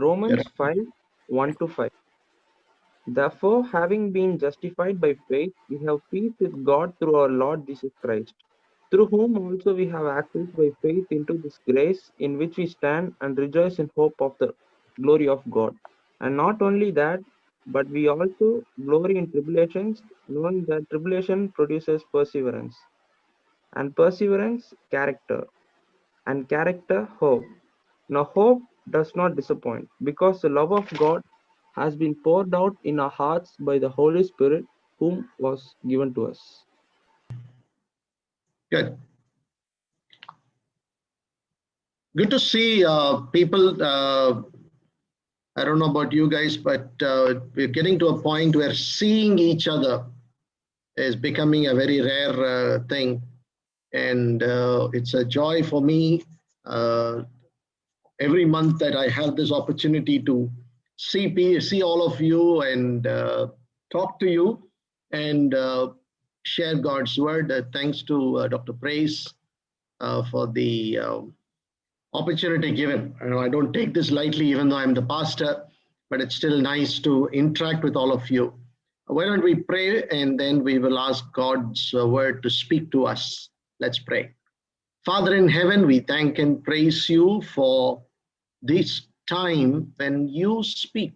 Romans 5 1 to 5. Therefore, having been justified by faith, we have peace with God through our Lord Jesus Christ, through whom also we have access by faith into this grace in which we stand and rejoice in hope of the glory of God. And not only that, but we also glory in tribulations, knowing that tribulation produces perseverance, and perseverance, character, and character, hope. Now, hope does not disappoint, because the love of God has been poured out in our hearts by the Holy Spirit, whom was given to us. Good. Good to see people. I don't know about you guys, but we're getting to a point where seeing each other is becoming a very rare thing. And it's a joy for me every month that I have this opportunity to see all of you and talk to you and share God's word. Thanks to Dr. Praise for the opportunity given. I don't take this lightly, even though I'm the pastor, but it's still nice to interact with all of you. Why don't we pray and then we will ask God's word to speak to us. Let's pray. Father in heaven, we thank and praise you for this time when you speak,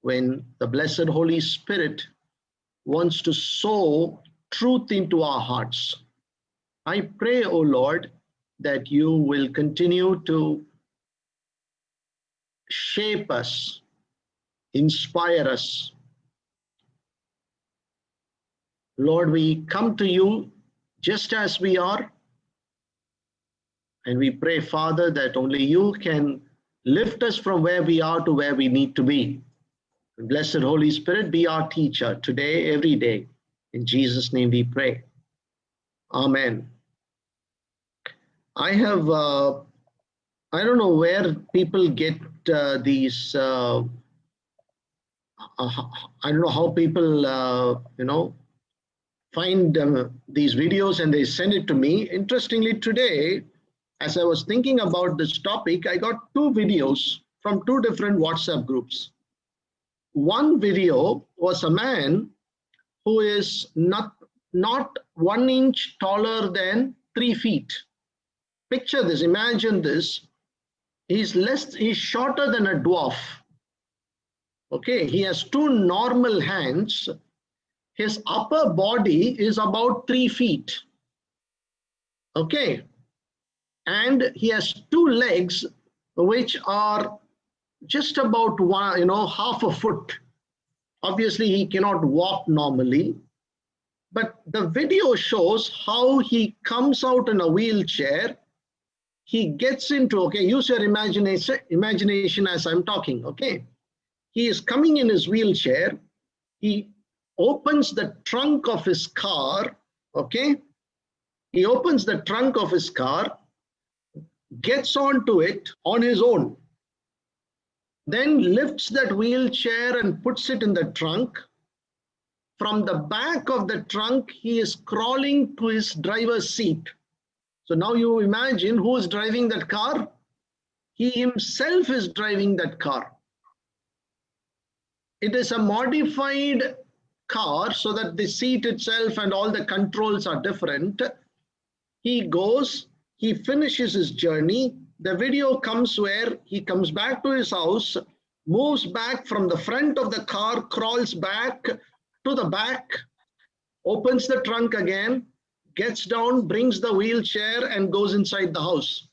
when the blessed Holy Spirit wants to sow truth into our hearts. I pray, O Lord, that you will continue to shape us, inspire us. Lord, we come to you just as we are, and we pray, Father, that only you can lift us from where we are to where we need to be. Blessed Holy Spirit, be our teacher today, every day. In Jesus' name we pray. Amen. I have, I don't know where people get these, I don't know how people, find these videos and they send it to me. Interestingly, today, as I was thinking about this topic, I got two videos from two different WhatsApp groups. One video was a man who is not 1 inch taller than 3 feet. Picture this, imagine this. He's shorter than a dwarf. Okay, he has two normal hands. His upper body is about 3 feet. Okay, and he has two legs which are just about half a foot. Obviously, he cannot walk normally, but the video shows how he comes out in a wheelchair. He gets into, okay, use your imagination as I'm talking, okay? He is coming in his wheelchair. He opens the trunk of his car, okay? He opens the trunk of his car, gets onto it on his own, then lifts that wheelchair and puts it in the trunk. From the back of the trunk, he is crawling to his driver's seat. So now you imagine who is driving that car? He himself is driving that car. It is a modified car so that the seat itself and all the controls are different. He goes, he finishes his journey. The video comes where he comes back to his house, moves back from the front of the car, crawls back to the back, opens the trunk again, gets down, brings the wheelchair and goes inside the house.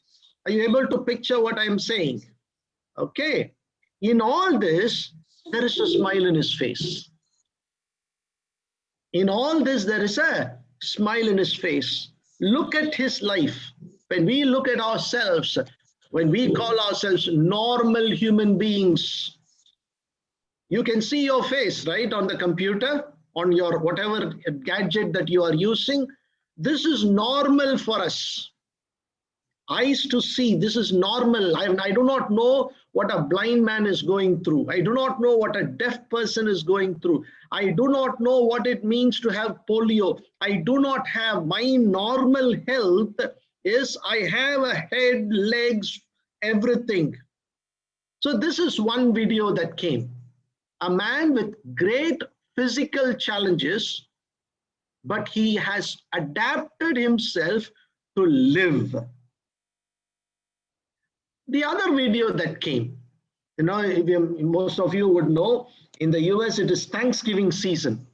Are you able to picture what I'm saying? Okay. In all this, there is a smile in his face. In all this, there is a smile in his face. Look at his life. When we look at ourselves, when we call ourselves normal human beings, you can see your face, right, on the computer, on your whatever gadget that you are using. This is normal for us. Eyes to see, this is normal. I do not know what a blind man is going through. I do not know what a deaf person is going through. I do not know what it means to have polio. I do not have. My normal health is I have a head, legs, everything. So this is one video that came. A man with great physical challenges, but he has adapted himself to live. The other video that came, most of you would know, in the US it is Thanksgiving season,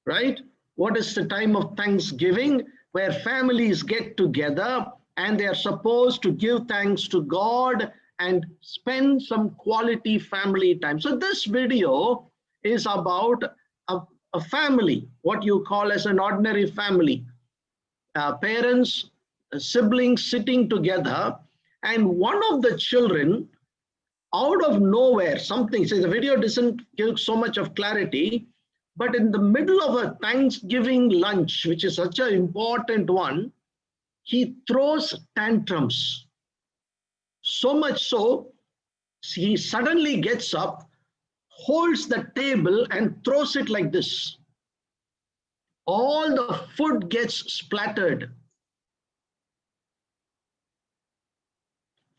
right? What is the time of Thanksgiving? Where families get together and they are supposed to give thanks to God and spend some quality family time. So this video is about a family, what you call as an ordinary family. Parents, siblings sitting together, and one of the children, out of nowhere, something, so the video doesn't give so much of clarity, but in the middle of a Thanksgiving lunch, which is such an important one, he throws tantrums. So much so, he suddenly gets up, holds the table and throws it like this. All the food gets splattered.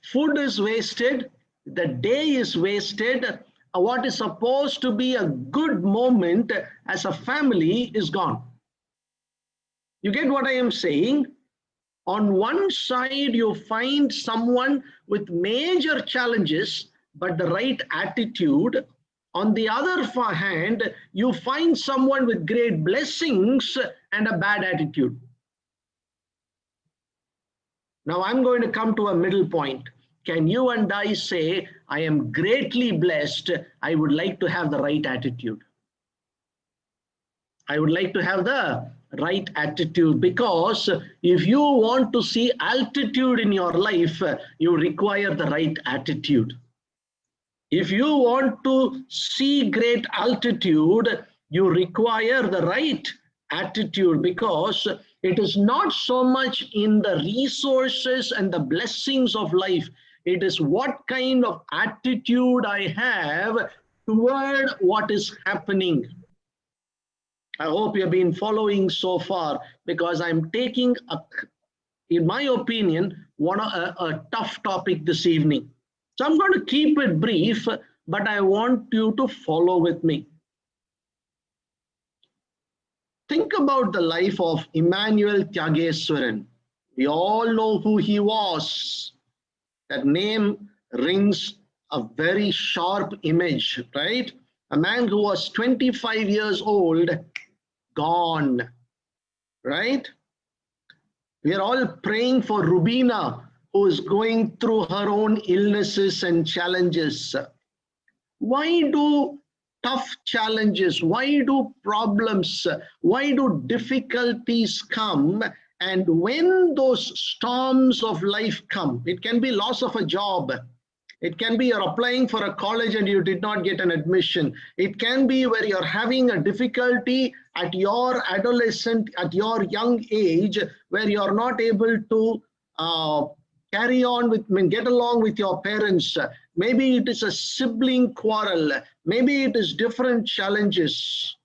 Food is wasted, the day is wasted, what is supposed to be a good moment as a family is gone. You get what I am saying? On one side, you find someone with major challenges, but the right attitude. On the other hand, you find someone with great blessings and a bad attitude. Now I'm going to come to a middle point. Can you and I say, I am greatly blessed, I would like to have the right attitude? I would like to have the right attitude, because if you want to see altitude in your life, you require the right attitude. If you want to see great altitude, you require the right attitude, because it is not so much in the resources and the blessings of life. It is what kind of attitude I have toward what is happening. I hope you've been following so far, because I'm taking, in my opinion, a tough topic this evening. So I'm going to keep it brief, but I want you to follow with me. Think about the life of Emmanuel Tyageswaran. We all know who he was. That name rings a very sharp image, right? A man who was 25 years old, gone, right? We are all praying for Rubina, who is going through her own illnesses and challenges. Why do tough challenges, why do problems, why do difficulties come? And when those storms of life come, it can be loss of a job. It can be you're applying for a college and you did not get an admission. It can be where you're having a difficulty at your adolescent, at your young age, where you're not able to carry on with, get along with your parents. Maybe it is a sibling quarrel. Maybe it is different challenges.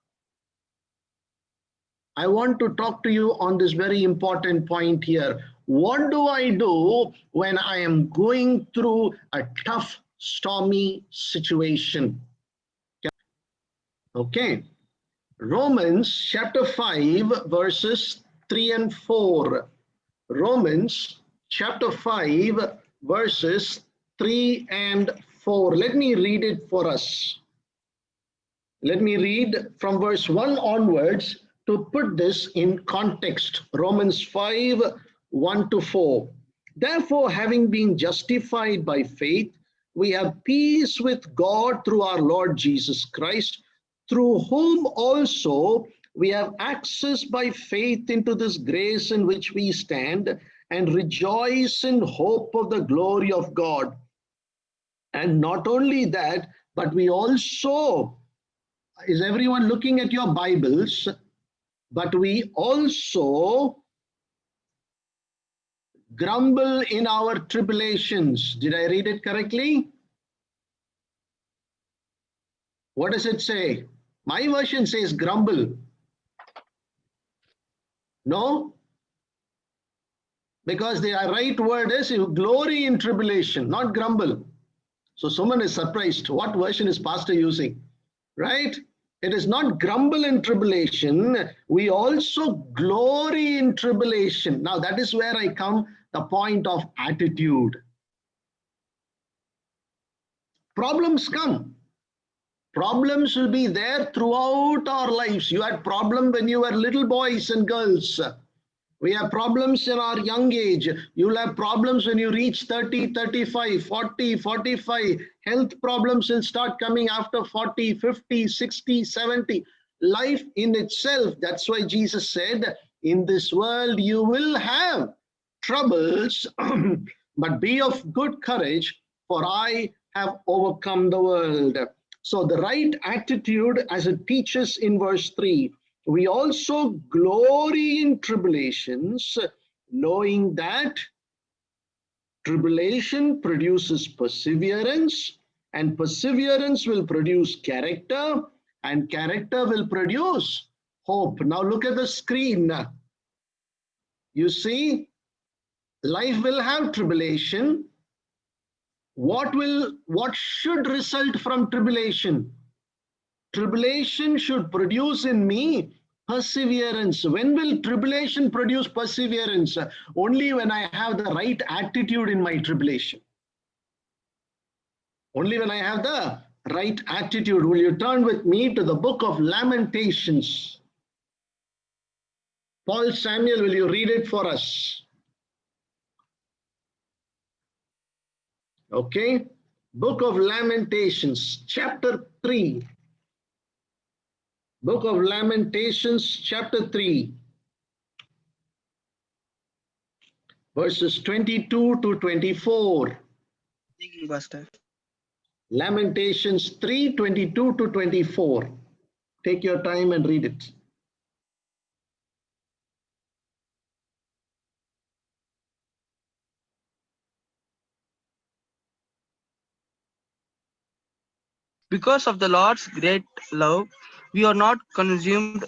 I want to talk to you on this very important point here. What do I do when I am going through a tough, stormy situation? Okay. Romans chapter 5, verses 3 and 4. Romans chapter 5, verses 3 and 4. Let me read it for us. Let me read from verse 1 onwards to put this in context. Romans 5, 1 to 4. Therefore, having been justified by faith, we have peace with God through our Lord Jesus Christ, through whom also we have access by faith into this grace in which we stand, and rejoice in hope of the glory of God. And not only that, but we also, is everyone looking at your Bibles? But we also grumble in our tribulations. Did I read it correctly? What does it say? My version says grumble. No? Because the right word is you glory in tribulation, not grumble. So someone is surprised. What version is Pastor using? Right? It is not grumble in tribulation. We also glory in tribulation. Now that is where I come the point of attitude. Problems come. Problems will be there throughout our lives. You had problem when you were little boys and girls. We have problems in our young age. You'll have problems when you reach 30, 35, 40, 45. Health problems will start coming after 40, 50, 60, 70. Life in itself, that's why Jesus said, in this world you will have troubles, but be of good courage, for I have overcome the world. So the right attitude, as it teaches in verse 3, we also glory in tribulations, knowing that tribulation produces perseverance, and perseverance will produce character, and character will produce hope. Now look at the screen. You see, life will have tribulation. What should result from tribulation? Tribulation should produce in me perseverance. When will tribulation produce perseverance? Only when I have the right attitude in my tribulation. Only when I have the right attitude. Will you turn with me to the book of Lamentations? Paul Samuel, will you read it for us? Okay. Book of Lamentations, chapter 3. Book of Lamentations, chapter 3, verses 22 to 24. Lamentations 3, 22 to 24. Take your time and read it. Because of the Lord's great love, we are not consumed,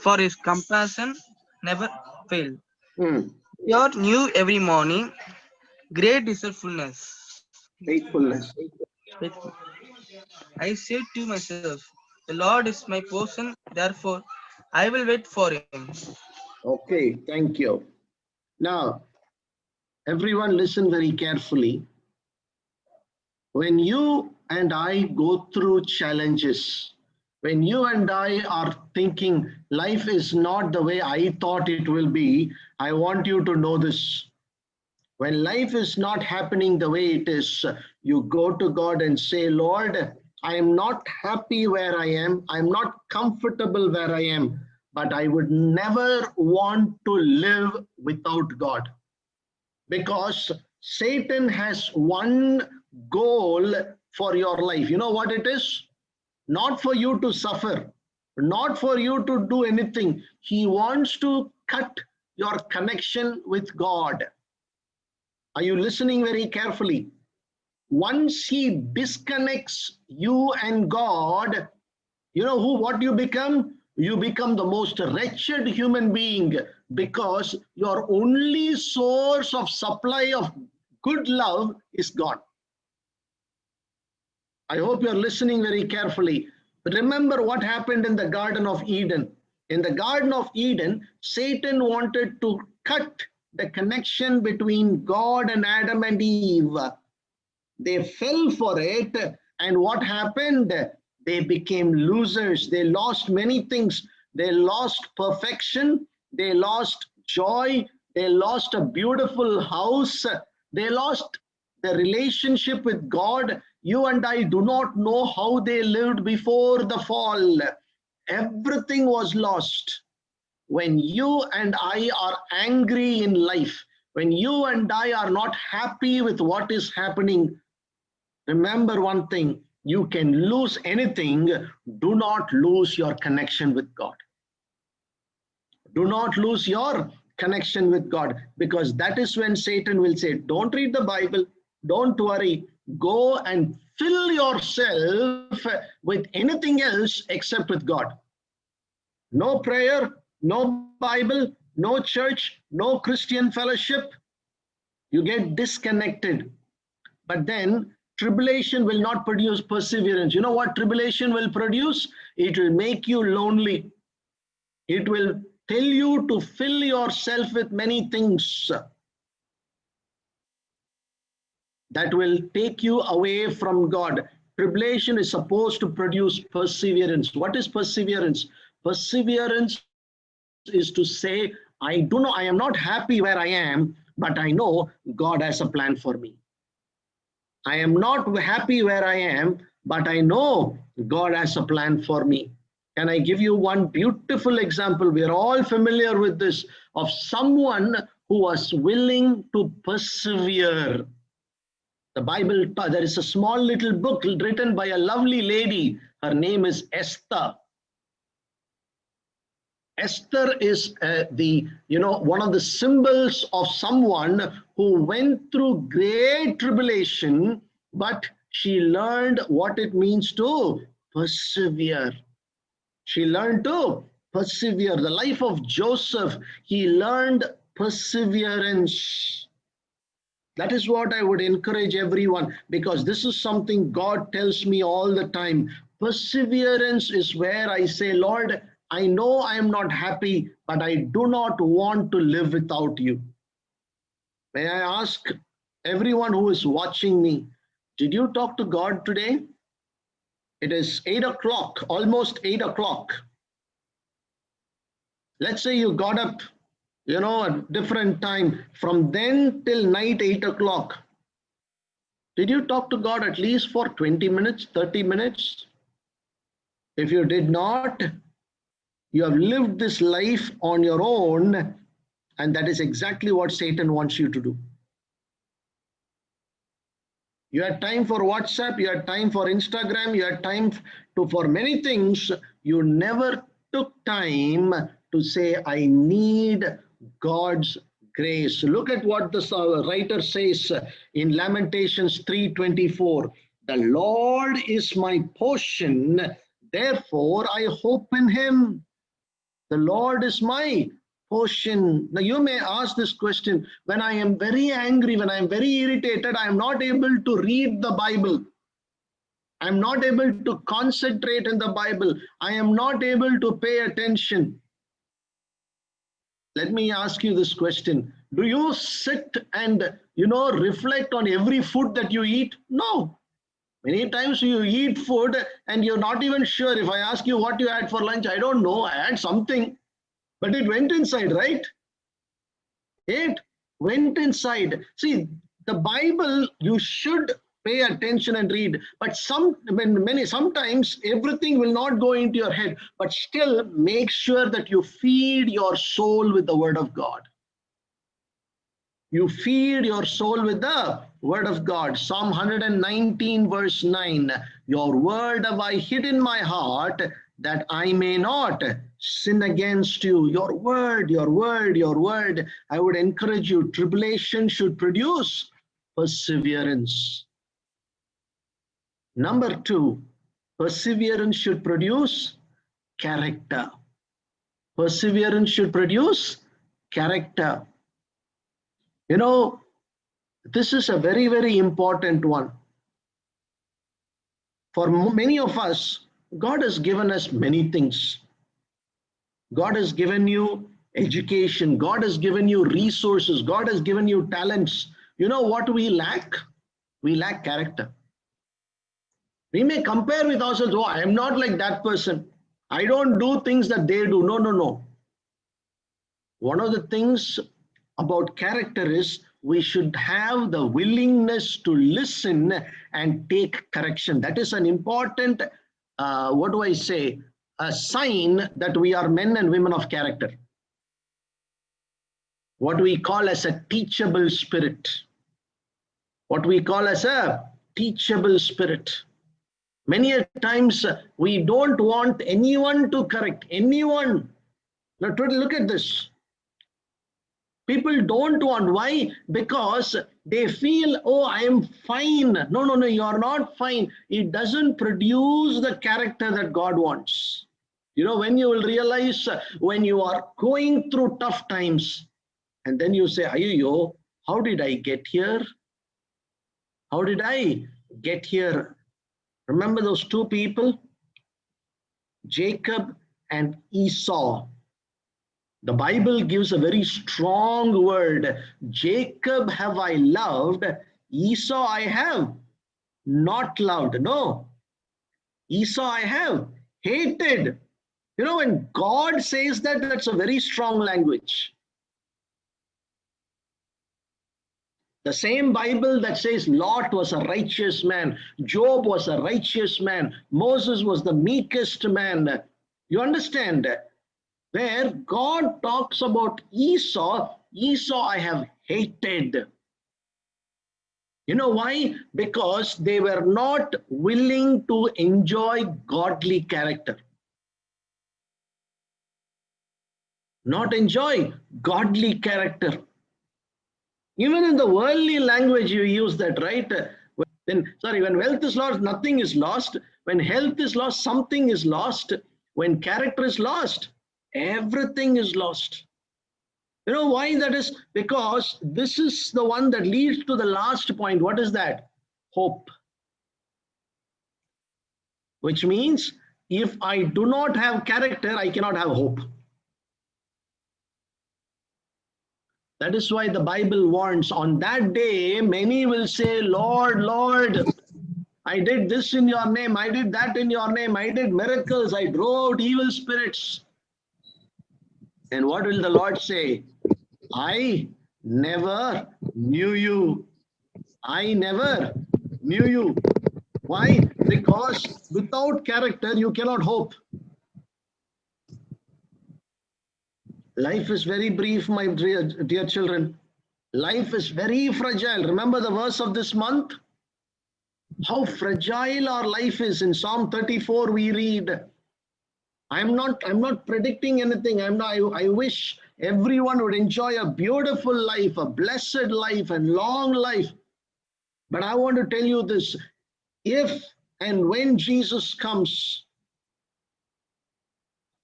for his compassion never fail. They are new every morning. Great is your fullness. Faithfulness. I said to myself, the Lord is my portion, therefore I will wait for him. Okay, thank you. Now, everyone listen very carefully. When you and I go through challenges, when you and I are thinking life is not the way I thought it will be, I want you to know this. When life is not happening the way it is, you go to God and say, Lord, I am not happy where I am. I'm not comfortable where I am, but I would never want to live without God. Because Satan has one goal for your life. You know what it is? Not for you to suffer, not for you to do anything. He wants to cut your connection with God. Are you listening very carefully? Once he disconnects you and God, you know what you become? You become the most wretched human being, because your only source of supply of good love is God. I hope you're listening very carefully. Remember what happened in the Garden of Eden. In the Garden of Eden, Satan wanted to cut the connection between God and Adam and Eve. They fell for it, and what happened? They became losers. They lost many things. They lost perfection. They lost joy. They lost a beautiful house. They lost the relationship with God. You and I do not know how they lived before the fall. Everything was lost. When you and I are angry in life, when you and I are not happy with what is happening, remember one thing, you can lose anything. Do not lose your connection with God. Do not lose your connection with God, because that is when Satan will say, don't read the Bible, don't worry, go and fill yourself with anything else except with God. No prayer, no Bible, no church, no Christian fellowship. You get disconnected. But then tribulation will not produce perseverance. You know what tribulation will produce? It will make you lonely. It will tell you to fill yourself with many things that will take you away from God. Tribulation is supposed to produce perseverance. What is perseverance? Perseverance is to say, I am not happy where I am, but I know God has a plan for me. I am not happy where I am, but I know God has a plan for me. Can I give you one beautiful example? We are all familiar with this, of someone who was willing to persevere. The Bible, there is a small little book written by a lovely lady. Her name is Esther. Esther is one of the symbols of someone who went through great tribulation, but she learned what it means to persevere. She learned to persevere. The life of Joseph, he learned perseverance. That is what I would encourage everyone, because this is something God tells me all the time. Perseverance is where I say, Lord, I know I am not happy, but I do not want to live without you. May I ask everyone who is watching me, did you talk to God today? It is 8 o'clock, almost 8 o'clock. Let's say you got up, a different time, from then till night 8 o'clock. Did you talk to God at least for 20 minutes, 30 minutes? If you did not, you have lived this life on your own, and that is exactly what Satan wants you to do. You had time for WhatsApp, you had time for Instagram, you had time for many things. You never took time to say, I need God's grace. Look at what the writer says in Lamentations 3:24. The Lord is my portion, therefore I hope in him. The Lord is my portion. Now you may ask this question, when I am very angry, when I am very irritated, I am not able to read the Bible. I am not able to concentrate in the Bible. I am not able to pay attention. Let me ask you this question. Do you sit and, reflect on every food that you eat? No. Many times you eat food and you're not even sure. If I ask you what you had for lunch, I don't know. I had something, but it went inside, right? It went inside. See, the Bible, you should pay attention and read, but sometimes everything will not go into your head, but still make sure that you feed your soul with the word of God. You feed your soul with the word of God. Psalm 119 verse 9, your word have I hid in my heart that I may not sin against you. Your word, your word, your word. I would encourage you, tribulation should produce perseverance. Number 2, perseverance should produce character. Perseverance should produce character. This is a very, very important one. For many of us, God has given us many things. God has given you education. God has given you resources. God has given you talents. You know what we lack? We lack character. We may compare with ourselves, oh, I am not like that person. I don't do things that they do. No. One of the things about character is we should have the willingness to listen and take correction. That is an important, a sign that we are men and women of character. What we call as a teachable spirit. What we call as a teachable spirit. Many times we don't want anyone to correct anyone. Now look at this. People don't want. Why? Because they feel, oh, I am fine. No, you are not fine. It doesn't produce the character that God wants. When you will realize when you are going through tough times, and then you say, Ayyo, how did I get here? How did I get here. Remember those two people? Jacob and Esau. The Bible gives a very strong word. Jacob have I loved, Esau I have not loved. No, Esau I have hated. You know, when God says that, that's a very strong language. The same Bible that says Lot was a righteous man, Job was a righteous man, Moses was the meekest man. You understand? Where God talks about Esau, Esau I have hated. You know why? Because they were not willing to enjoy godly character. Not enjoy godly character. Even in the worldly language, you use that, right? When wealth is lost, nothing is lost. When health is lost, something is lost. When character is lost, everything is lost. You know why that is? Because this is the one that leads to the last point. What is that? Hope. Which means if I do not have character, I cannot have hope. That is why the Bible warns, on that day, many will say, Lord, Lord, I did this in your name, I did that in your name, I did miracles, I drove out evil spirits. And what will the Lord say? I never knew you. I never knew you. Why? Because without character, you cannot hope. Life is very brief, my dear children. Life is very fragile. Remember the verse of this month? How fragile our life is. In Psalm 34, we read, I'm not predicting anything. I wish everyone would enjoy a beautiful life, a blessed life, and long life. But I want to tell you this. If and when Jesus comes,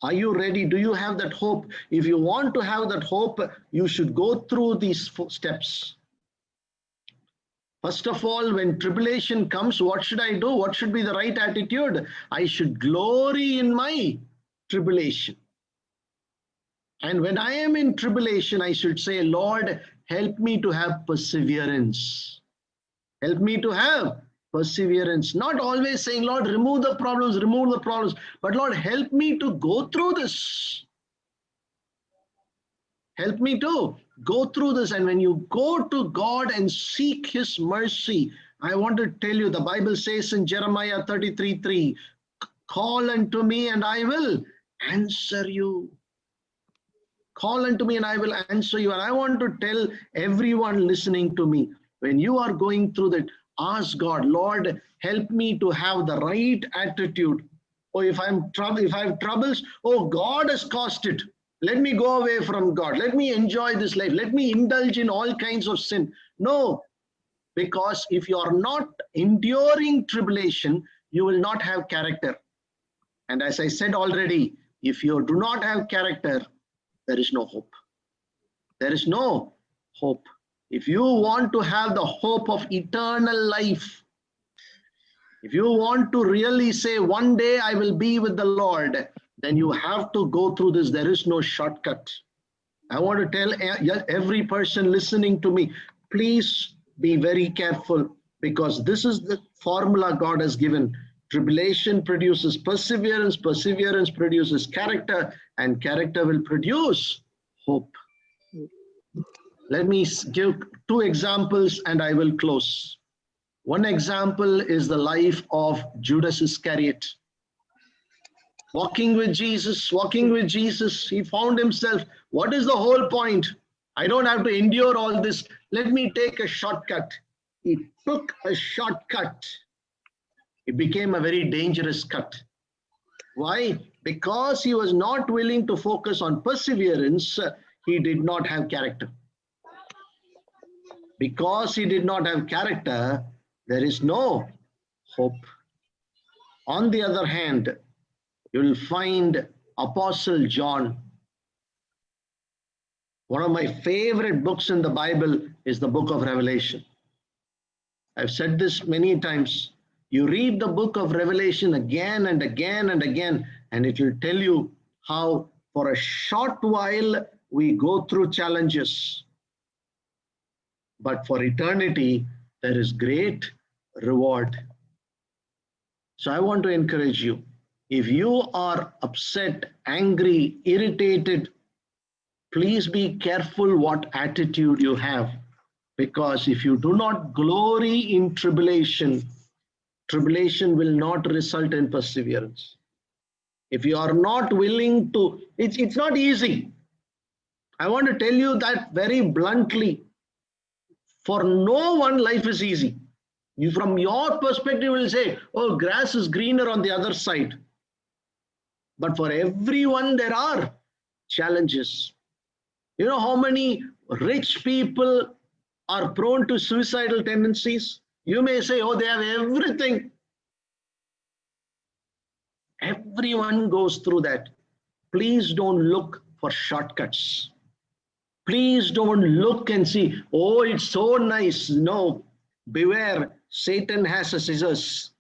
are you ready? Do you have that hope? If you want to have that hope, you should go through these steps. First of all, when tribulation comes, what should I do? What should be the right attitude? I should glory in my tribulation. And when I am in tribulation, I should say, Lord, help me to have perseverance. Help me to have perseverance. Not always saying, Lord, remove the problems, but Lord, help me to go through this. Help me to go through this. And when you go to God and seek his mercy, I want to tell you, the Bible says in Jeremiah 33:3, call unto me and I will answer you. Call unto me and I will answer you. And I want to tell everyone listening to me, when you are going through that, ask God, Lord, help me to have the right attitude. Or if I have troubles, oh, God has caused it. Let me go away from God. Let me enjoy this life. Let me indulge in all kinds of sin. No, because if you are not enduring tribulation, you will not have character. And as I said already, if you do not have character, there is no hope. There is no hope. If you want to have the hope of eternal life, if you want to really say, one day I will be with the Lord, then you have to go through this. There is no shortcut. I want to tell every person listening to me, please be very careful, because this is the formula God has given. Tribulation produces perseverance, perseverance produces character, and character will produce hope. Let me give two examples and I will close. One example is the life of Judas Iscariot. Walking with Jesus, he found himself, what is the whole point? I don't have to endure all this. Let me take a shortcut. He took a shortcut. It became a very dangerous cut. Why? Because he was not willing to focus on perseverance, he did not have character. Because he did not have character, there is no hope. On the other hand, you will find Apostle John. One of my favorite books in the Bible is the book of Revelation. I've said this many times. You read the book of Revelation again and again and again, and it will tell you how for a short while we go through challenges. But for eternity, there is great reward. So I want to encourage you. If you are upset, angry, irritated, please be careful what attitude you have. Because if you do not glory in tribulation, tribulation will not result in perseverance. If you are not willing to, it's not easy. I want to tell you that very bluntly. For no one, life is easy. You, from your perspective, will say, oh, grass is greener on the other side. But for everyone, there are challenges. You know how many rich people are prone to suicidal tendencies? You may say, oh, they have everything. Everyone goes through that. Please don't look for shortcuts. Please don't look and see, oh, it's so nice. No, beware, Satan has a scissors.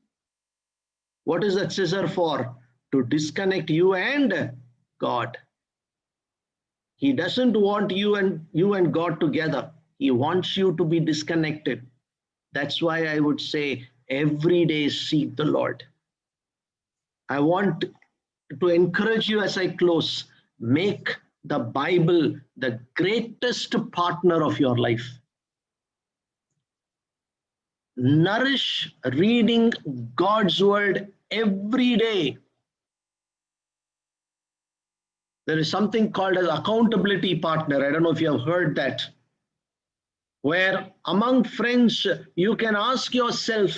What is that scissor for? To disconnect you and God. He doesn't want you and God together. He wants you to be disconnected. That's why I would say every day seek the Lord. I want to encourage you as I close, make the Bible the greatest partner of your life. Nourish reading God's word every day. There is something called an accountability partner. I don't know if you have heard that. Where among friends, you can ask yourself,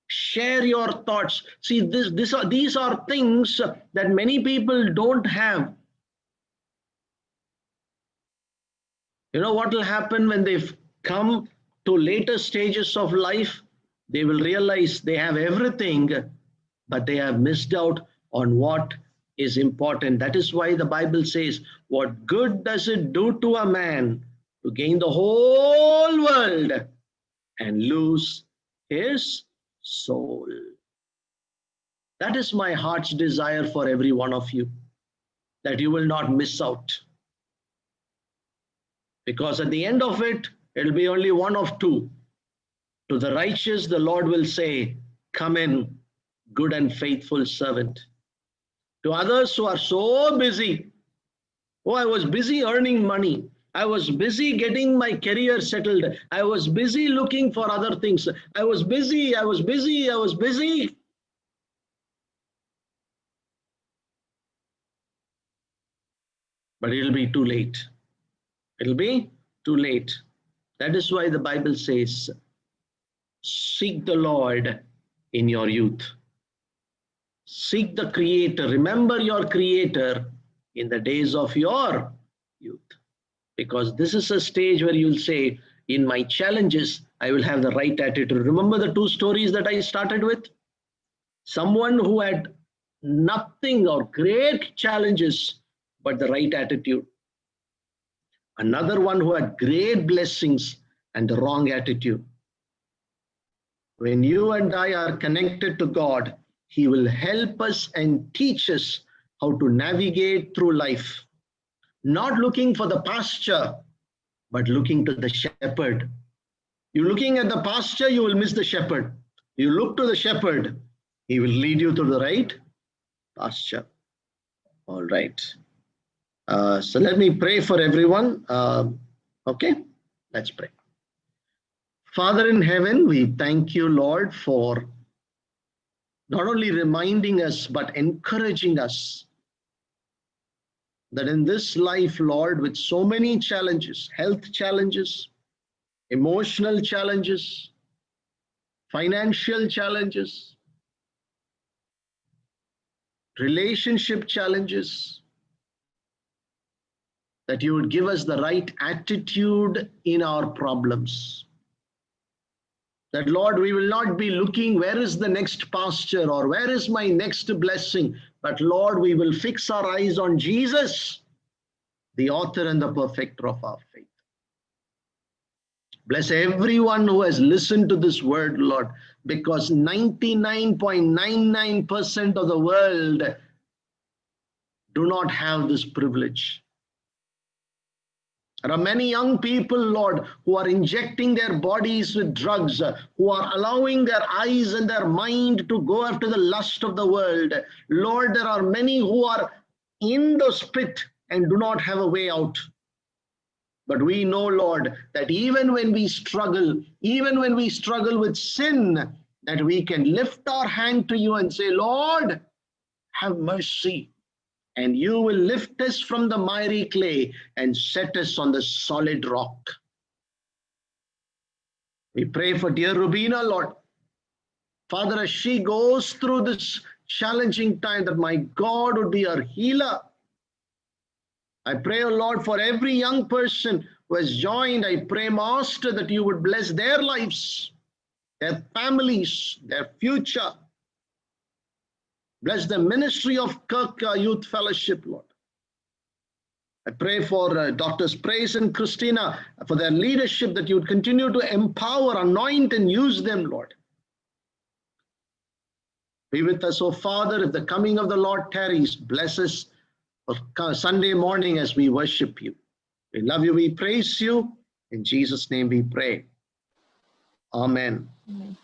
share your thoughts. See, these are things that many people don't have. You know what will happen when they've come to later stages of life? They will realize they have everything, but they have missed out on what is important. That is why the Bible says, what good does it do to a man to gain the whole world and lose his soul? That is my heart's desire for every one of you, that you will not miss out. Because at the end of it, it'll be only one of two. To the righteous, the Lord will say, come in, good and faithful servant. To others who are so busy, oh, I was busy earning money. I was busy getting my career settled. I was busy looking for other things. I was busy. But it'll be too late. It'll be too late. That is why the Bible says, seek the Lord in your youth. Seek the Creator. Remember your Creator in the days of your youth. Because this is a stage where you'll say, in my challenges, I will have the right attitude. Remember the two stories that I started with? Someone who had nothing or great challenges, but the right attitude. Another one who had great blessings and the wrong attitude. When you and I are connected to God, He will help us and teach us how to navigate through life. Not looking for the pasture, but looking to the shepherd. You're looking at the pasture, you will miss the shepherd. You look to the shepherd, he will lead you to the right pasture. All right. So let me pray for everyone. Okay, let's pray. Father in heaven, we thank you, Lord, for not only reminding us, but encouraging us that in this life, Lord, with so many challenges, health challenges, emotional challenges, financial challenges, relationship challenges, that you would give us the right attitude in our problems. That, Lord, we will not be looking, where is the next pasture or where is my next blessing? But, Lord, we will fix our eyes on Jesus, the author and the perfecter of our faith. Bless everyone who has listened to this word, Lord, because 99.99% of the world do not have this privilege. There are many young people, Lord, who are injecting their bodies with drugs, who are allowing their eyes and their mind to go after the lust of the world. Lord, there are many who are in the pit and do not have a way out. But we know, Lord, that even when we struggle with sin, that we can lift our hand to you and say, Lord, have mercy. And you will lift us from the miry clay and set us on the solid rock. We pray for dear Rubina, Lord. Father, as she goes through this challenging time, that my God would be her healer. I pray, O Lord, for every young person who has joined. I pray, Master, that you would bless their lives, their families, their future. Bless the ministry of Kirk Youth Fellowship, Lord. I pray for Doctors Praise and Christina, for their leadership, that you would continue to empower, anoint, and use them, Lord. Be with us, O Father, if the coming of the Lord tarries. Bless us for Sunday morning as we worship you. We love you, we praise you. In Jesus' name we pray. Amen. Amen.